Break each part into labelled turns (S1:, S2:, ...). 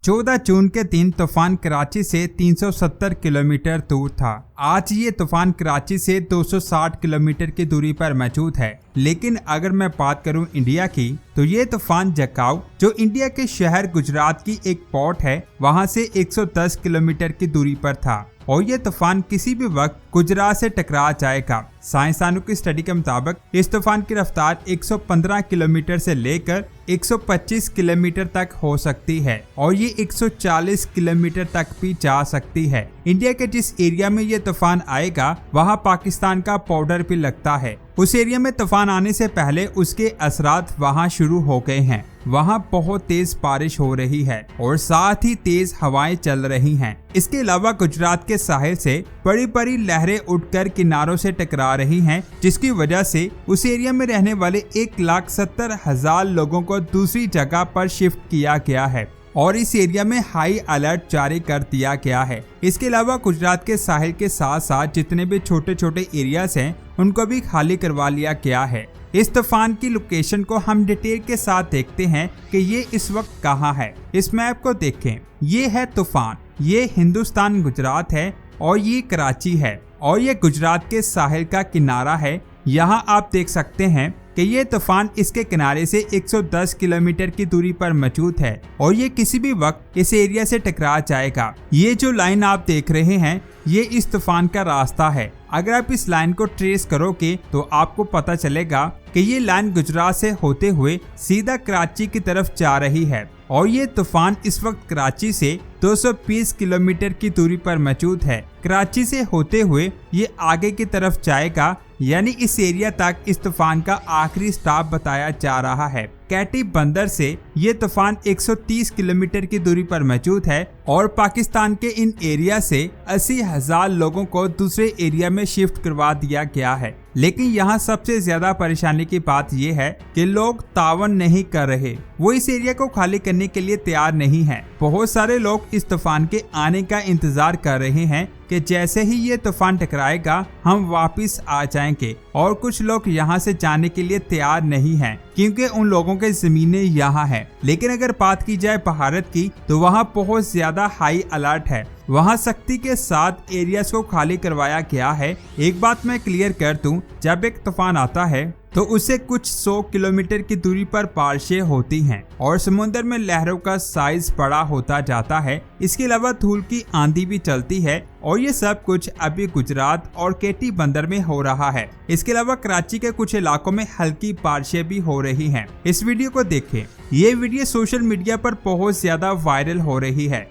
S1: 14 जून के दिन तूफान कराची से 370 किलोमीटर दूर था। आज ये तूफान कराची से 260 किलोमीटर की दूरी पर मौजूद है। लेकिन अगर मैं बात करूं इंडिया की, तो ये तूफान जकाऊ जो इंडिया के शहर गुजरात की एक पोर्ट है, वहां से 110 किलोमीटर की दूरी पर था और ये तूफान किसी भी वक्त गुजरात से टकरा जाएगा। साइंसदानों की स्टडी के मुताबिक इस तूफान की रफ्तार 115 किलोमीटर से लेकर 125 किलोमीटर तक हो सकती है और ये 140 किलोमीटर तक भी जा सकती है। इंडिया के जिस एरिया में ये तूफान आएगा वहाँ पाकिस्तान का बॉर्डर भी लगता है। उस एरिया में तूफान आने से पहले उसके असरात वहाँ शुरू हो गए हैं। वहाँ बहुत तेज बारिश हो रही है और साथ ही तेज हवाएं चल रही हैं। इसके अलावा गुजरात के साहिल से बड़ी बड़ी लहरें उठकर किनारों से टकरा रही हैं, जिसकी वजह से उस एरिया में रहने वाले 1,70,000 लोगों को दूसरी जगह पर शिफ्ट किया गया है और इस एरिया में हाई अलर्ट जारी कर दिया गया है। इसके अलावा गुजरात के साहिल के साथ साथ जितने भी छोटे छोटे एरियाज हैं उनको भी खाली करवा लिया गया है। इस तूफान की लोकेशन को हम डिटेल के साथ देखते हैं कि ये इस वक्त कहाँ है। इस मैप को देखें, ये है तूफान, ये हिंदुस्तान गुजरात है और ये कराची है और ये गुजरात के साहिल का किनारा है। यहाँ आप देख सकते हैं कि ये तूफान इसके किनारे से 110 किलोमीटर की दूरी पर मौजूद है और ये किसी भी वक्त इस एरिया से टकरा जाएगा। ये जो लाइन आप देख रहे हैं ये इस तूफान का रास्ता है। अगर आप इस लाइन को ट्रेस करोगे तो आपको पता चलेगा कि ये लाइन गुजरात से होते हुए सीधा कराची की तरफ जा रही है और ये तूफान इस वक्त कराची से 220 किलोमीटर की दूरी पर मौजूद है। कराची से होते हुए ये आगे की तरफ जाएगा, यानी इस एरिया तक इस तूफान का आखिरी स्टॉप बताया जा रहा है। कैटी बंदर से ये तूफान 130 किलोमीटर की दूरी पर मौजूद है और पाकिस्तान के इन एरिया से 80,000 लोगों को दूसरे एरिया में शिफ्ट करवा दिया गया है। लेकिन यहाँ सबसे ज्यादा परेशानी की बात यह है कि लोग तावन नहीं कर रहे, वो इस एरिया को खाली करने के लिए तैयार नहीं है। बहुत सारे लोग इस तूफान के आने का इंतजार कर रहे हैं कि जैसे ही ये तूफान टकराएगा हम वापस आ जाएंगे और कुछ लोग यहाँ से जाने के लिए तैयार नहीं हैं क्योंकि उन लोगों के जमीनें यहाँ है। लेकिन अगर बात की जाए भारत की तो वहाँ बहुत ज्यादा हाई अलर्ट है, वहाँ सख्ती के साथ एरियाज को खाली करवाया गया है। एक बात मैं क्लियर कर दूं, जब एक तूफान आता है तो उससे कुछ 100 किलोमीटर की दूरी पर बारिशें होती हैं और समुद्र में लहरों का साइज बड़ा होता जाता है। इसके अलावा धूल की आंधी भी चलती है और ये सब कुछ अभी गुजरात और केटी बंदर में हो रहा है। इसके अलावा कराची के कुछ इलाकों में हल्की बारिशें भी हो रही हैं। इस वीडियो को देखें, ये वीडियो सोशल मीडिया पर बहुत ज्यादा वायरल हो रही है।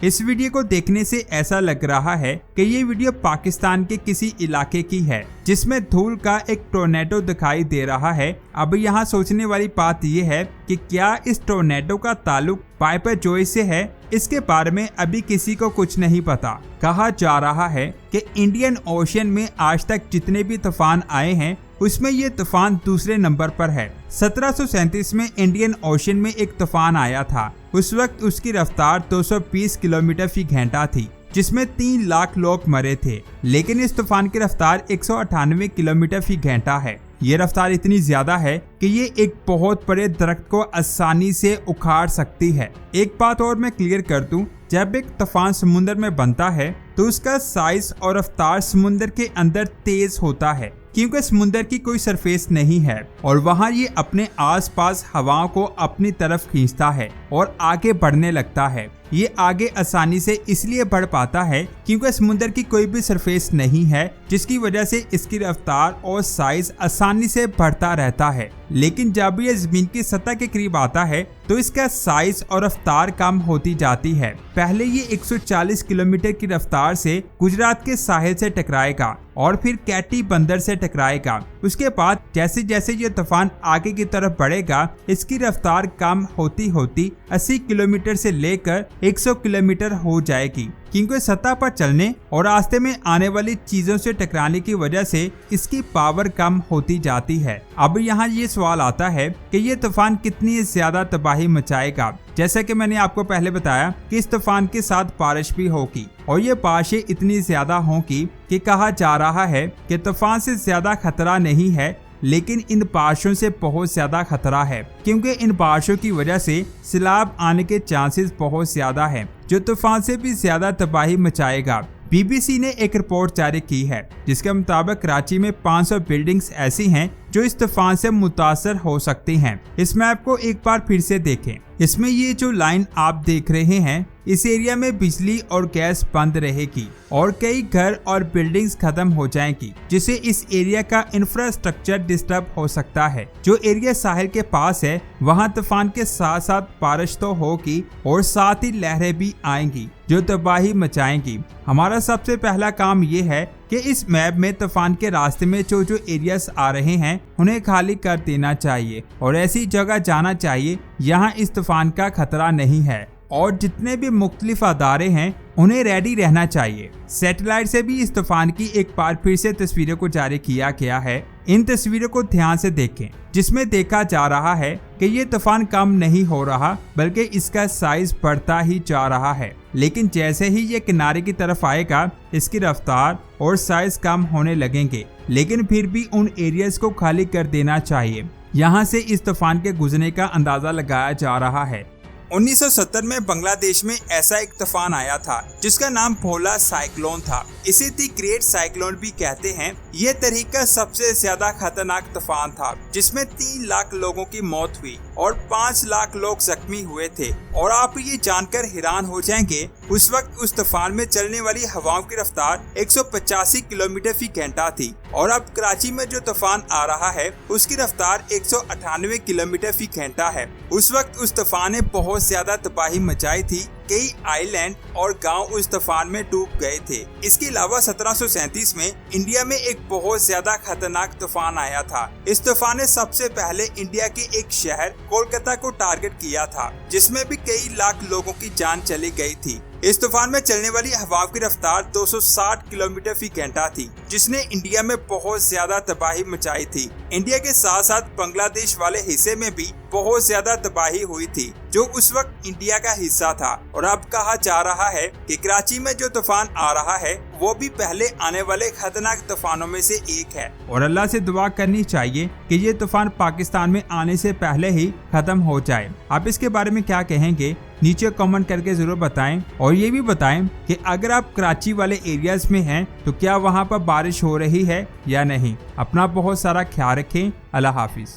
S1: इस वीडियो को देखने से ऐसा लग रहा है कि ये वीडियो पाकिस्तान के किसी इलाके की है जिसमें धूल का एक टोर्नेडो दिखाई दे रहा है। अब यहाँ सोचने वाली बात यह है कि क्या इस टोर्नेडो का ताल्लुक पाइपर जोय से है। इसके बारे में अभी किसी को कुछ नहीं पता। कहा जा रहा है कि इंडियन ओशन में आज तक जितने भी तूफान आए हैं उसमें ये तूफान दूसरे नंबर पर है। 1737 में इंडियन ओशन में एक तूफान आया था। उस वक्त उसकी रफ्तार 220 किलोमीटर फी घंटा थी, जिसमें 3 लाख लोग मरे थे। लेकिन इस तूफान की रफ्तार 198 किलोमीटर फी घंटा है। ये रफ्तार इतनी ज्यादा है कि ये एक बहुत बड़े दरख्त को आसानी से उखाड़ सकती है। एक बात और मैं क्लियर कर दूं, जब एक तूफान समुद्र में बनता है तो उसका साइज और रफ्तार समुद्र के अंदर तेज होता है क्योंकि समुद्र की कोई सरफेस नहीं है और वहाँ ये अपने आसपास हवाओं को अपनी तरफ खींचता है और आगे बढ़ने लगता है। ये आगे आसानी से इसलिए बढ़ पाता है क्योंकि समुद्र की कोई भी सरफेस नहीं है, जिसकी वजह से इसकी रफ्तार और साइज आसानी से बढ़ता रहता है। लेकिन जब ये जमीन की सतह के करीब आता है तो इसका साइज और रफ्तार कम होती जाती है। पहले ये 140 किलोमीटर की रफ्तार से गुजरात के साहिल से टकराएगा और फिर कैटी बंदर से टकराएगा। उसके बाद जैसे जैसे ये तूफान आगे की तरफ बढ़ेगा इसकी रफ्तार कम होती होती 80 किलोमीटर से लेकर 100 किलोमीटर हो जाएगी, क्योंकि सतह पर चलने और रास्ते में आने वाली चीजों से टकराने की वजह से इसकी पावर कम होती जाती है। अब यहाँ ये सवाल आता है कि ये तूफान कितनी ज्यादा तबाही मचाएगा। जैसा कि मैंने आपको पहले बताया कि इस तूफान के साथ बारिश भी होगी और ये बारिशें इतनी ज्यादा होंगी कि कहा जा रहा है कि तूफान से ज्यादा खतरा नहीं है, लेकिन इन बारिशों से बहुत ज्यादा खतरा है, क्योंकि इन बारिशों की वजह से सैलाब आने के चांसेस बहुत ज्यादा हैं, जो तूफान से भी ज्यादा तबाही मचाएगा। बीबीसी ने एक रिपोर्ट जारी की है जिसके मुताबिक कराची में 500 बिल्डिंग्स ऐसी हैं जो इस तूफान से मुतासर हो सकती हैं। इस मैप को एक बार फिर से देखें। इसमें ये जो लाइन आप देख रहे हैं, इस एरिया में बिजली और गैस बंद रहेगी और कई घर और बिल्डिंग्स खत्म हो जाएंगी, जिससे इस एरिया का इंफ्रास्ट्रक्चर डिस्टर्ब हो सकता है। जो एरिया साहिल के पास है वहाँ तूफान के साथ साथ बारिश तो होगी और साथ ही लहरें भी आएंगी जो तबाही मचाएंगी। हमारा सबसे पहला काम ये है कि इस मैप में तूफान के रास्ते में जो एरियाज आ रहे हैं उन्हें खाली कर देना चाहिए और ऐसी जगह जाना चाहिए यहाँ इस तूफान का खतरा नहीं है। और जितने भी मुख्तलिफ अदारे हैं उन्हें रेडी रहना चाहिए। सैटेलाइट से भी इस तूफान की एक बार फिर से तस्वीरों को जारी किया गया है। इन तस्वीरों को ध्यान से देखें, जिसमें देखा जा रहा है कि ये तूफान कम नहीं हो रहा बल्कि इसका साइज बढ़ता ही जा रहा है। लेकिन जैसे ही ये किनारे की तरफ आएगा इसकी रफ्तार और साइज कम होने लगेंगे, लेकिन फिर भी उन एरियाज को खाली कर देना चाहिए। यहाँ से इस तूफान के गुजरने का अंदाजा लगाया जा रहा है। 1970 में बांग्लादेश में ऐसा एक तूफान आया था जिसका नाम भोला साइक्लोन था। इसे द ग्रेट साइक्लोन भी कहते हैं। यह तरीका सबसे ज्यादा खतरनाक तूफान था जिसमें 3 लाख लोगों की मौत हुई और 5 लाख लोग जख्मी हुए थे। और आप ये जानकर हैरान हो जाएंगे, उस वक्त उस तूफान में चलने वाली हवाओं की रफ्तार 185 किलोमीटर फी घंटा थी और अब कराची में जो तूफान आ रहा है उसकी रफ्तार 198 किलोमीटर फी घंटा है। उस वक्त उस तूफान ने बहुत ज्यादा तबाही मचाई थी। कई आइलैंड और गांव उस तूफान में डूब गए थे। इसके अलावा 1737 में इंडिया में एक बहुत ज्यादा खतरनाक तूफान आया था। इस तूफान ने सबसे पहले इंडिया के एक शहर कोलकाता को टारगेट किया था, जिसमें भी कई लाख लोगों की जान चली गई थी। इस तूफान में चलने वाली हवाओं की रफ्तार 260 किलोमीटर फी घंटा थी, जिसने इंडिया में बहुत ज्यादा तबाही मचाई थी। इंडिया के साथ साथ बांग्लादेश वाले हिस्से में भी बहुत ज्यादा तबाही हुई थी, जो उस वक्त इंडिया का हिस्सा था। और अब कहा जा रहा है कि कराची में जो तूफान आ रहा है वो भी पहले आने वाले खतरनाक तूफानों में से एक है। और अल्लाह से दुआ करनी चाहिए कि ये तूफान पाकिस्तान में आने से पहले ही खत्म हो जाए। आप इसके बारे में क्या कहेंगे नीचे कमेंट करके जरूर बताएं। और ये भी बताएं कि अगर आप कराची वाले एरियाज में हैं तो क्या वहाँ पर बारिश हो रही है या नहीं। अपना बहुत सारा ख्याल रखें। अल्लाह हाफिज।